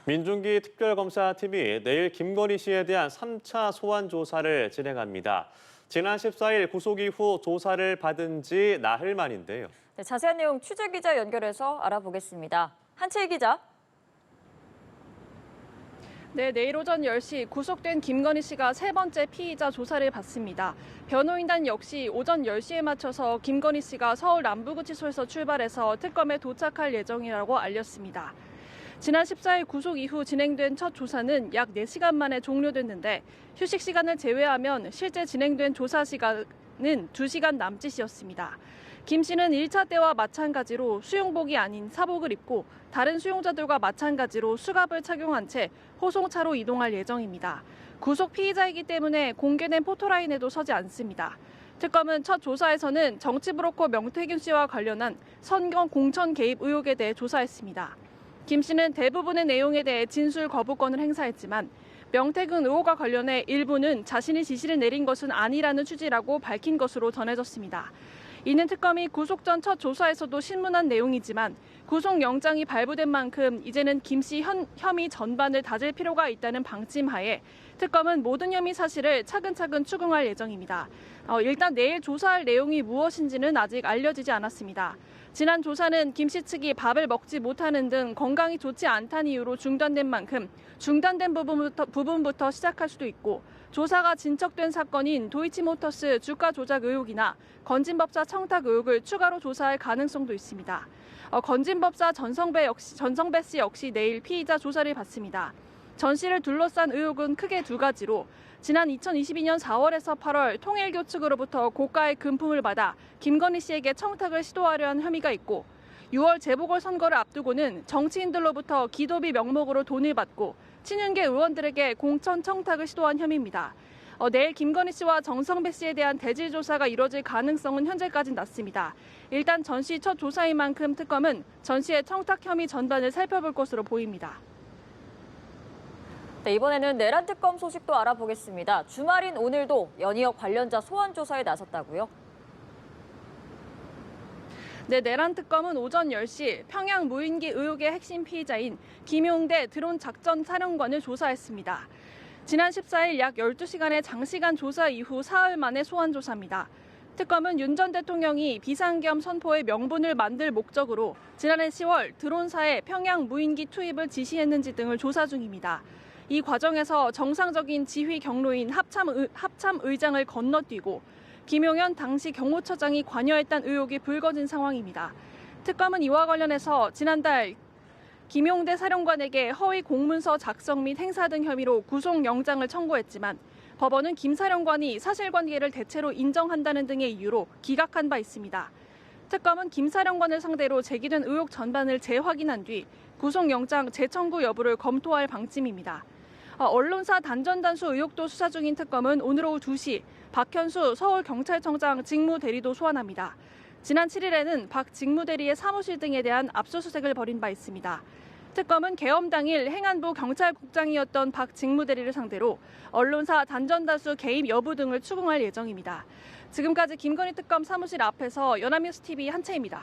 민중기 특별검사팀이 내일 김건희 씨에 대한 3차 소환 조사를 진행합니다. 지난 14일 구속 이후 조사를 받은 지 나흘 만인데요. 네, 자세한 내용 취재기자 연결해서 알아보겠습니다. 한채희 기자. 네, 내일 오전 10시 구속된 김건희 씨가 세 번째 피의자 조사를 받습니다. 변호인단 역시 오전 10시에 맞춰서 김건희 씨가 서울 남부구치소에서 출발해서 특검에 도착할 예정이라고 알렸습니다. 지난 14일 구속 이후 진행된 첫 조사는 약 4시간 만에 종료됐는데 휴식 시간을 제외하면 실제 진행된 조사 시간은 2시간 남짓이었습니다. 김 씨는 1차 때와 마찬가지로 수용복이 아닌 사복을 입고 다른 수용자들과 마찬가지로 수갑을 착용한 채 호송차로 이동할 예정입니다. 구속 피의자이기 때문에 공개된 포토라인에도 서지 않습니다. 특검은 첫 조사에서는 정치 브로커 명태균 씨와 관련한 선거 공천 개입 의혹에 대해 조사했습니다. 김 씨는 대부분의 내용에 대해 진술 거부권을 행사했지만 명태균 의혹과 관련해 일부는 자신이 지시를 내린 것은 아니라는 취지라고 밝힌 것으로 전해졌습니다. 이는 특검이 구속 전 첫 조사에서도 신문한 내용이지만 구속영장이 발부된 만큼 이제는 김 씨 혐의 전반을 다질 필요가 있다는 방침하에 특검은 모든 혐의 사실을 차근차근 추궁할 예정입니다. 일단 내일 조사할 내용이 무엇인지는 아직 알려지지 않았습니다. 지난 조사는 김 씨 측이 밥을 먹지 못하는 등 건강이 좋지 않다는 이유로 중단된 만큼 중단된 부분부터 시작할 수도 있고 조사가 진척된 사건인 도이치모터스 주가 조작 의혹이나 건진법사 청탁 의혹을 추가로 조사할 가능성도 있습니다. 건진법사 전성배 씨 역시 내일 피의자 조사를 받습니다. 전 씨를 둘러싼 의혹은 크게 두 가지로 지난 2022년 4월에서 8월 통일교 측으로부터 고가의 금품을 받아 김건희 씨에게 청탁을 시도하려 한 혐의가 있고 6월 재보궐선거를 앞두고는 정치인들로부터 기도비 명목으로 돈을 받고 친윤계 의원들에게 공천 청탁을 시도한 혐의입니다. 내일 김건희 씨와 정성배 씨에 대한 대질 조사가 이뤄질 가능성은 현재까지는 낮습니다. 일단 전 씨 첫 조사인 만큼 특검은 전 씨의 청탁 혐의 전반을 살펴볼 것으로 보입니다. 네, 이번에는 내란 특검 소식도 알아보겠습니다. 주말인 오늘도 연이어 관련자 소환 조사에 나섰다고요? 네, 내란 특검은 오전 10시 평양 무인기 의혹의 핵심 피의자인 김용대 드론 작전 사령관을 조사했습니다. 지난 14일 약 12시간의 장시간 조사 이후 사흘 만에 소환 조사입니다. 특검은 윤 전 대통령이 비상겸 선포의 명분을 만들 목적으로 지난해 10월 드론사에 평양 무인기 투입을 지시했는지 등을 조사 중입니다. 이 과정에서 정상적인 지휘 경로인 합참의장을 건너뛰고 김용현 당시 경호처장이 관여했다는 의혹이 불거진 상황입니다. 특검은 이와 관련해서 지난달 김용대 사령관에게 허위 공문서 작성 및 행사 등 혐의로 구속영장을 청구했지만 법원은 김 사령관이 사실관계를 대체로 인정한다는 등의 이유로 기각한 바 있습니다. 특검은 김 사령관을 상대로 제기된 의혹 전반을 재확인한 뒤 구속영장 재청구 여부를 검토할 방침입니다. 언론사 단전단수 의혹도 수사 중인 특검은 오늘 오후 2시 박현수 서울경찰청장 직무대리도 소환합니다. 지난 7일에는 박 직무대리의 사무실 등에 대한 압수수색을 벌인 바 있습니다. 특검은 계엄 당일 행안부 경찰국장이었던 박 직무대리를 상대로 언론사 단전다수 개입 여부 등을 추궁할 예정입니다. 지금까지 김건희 특검 사무실 앞에서 연합뉴스TV 한채입니다.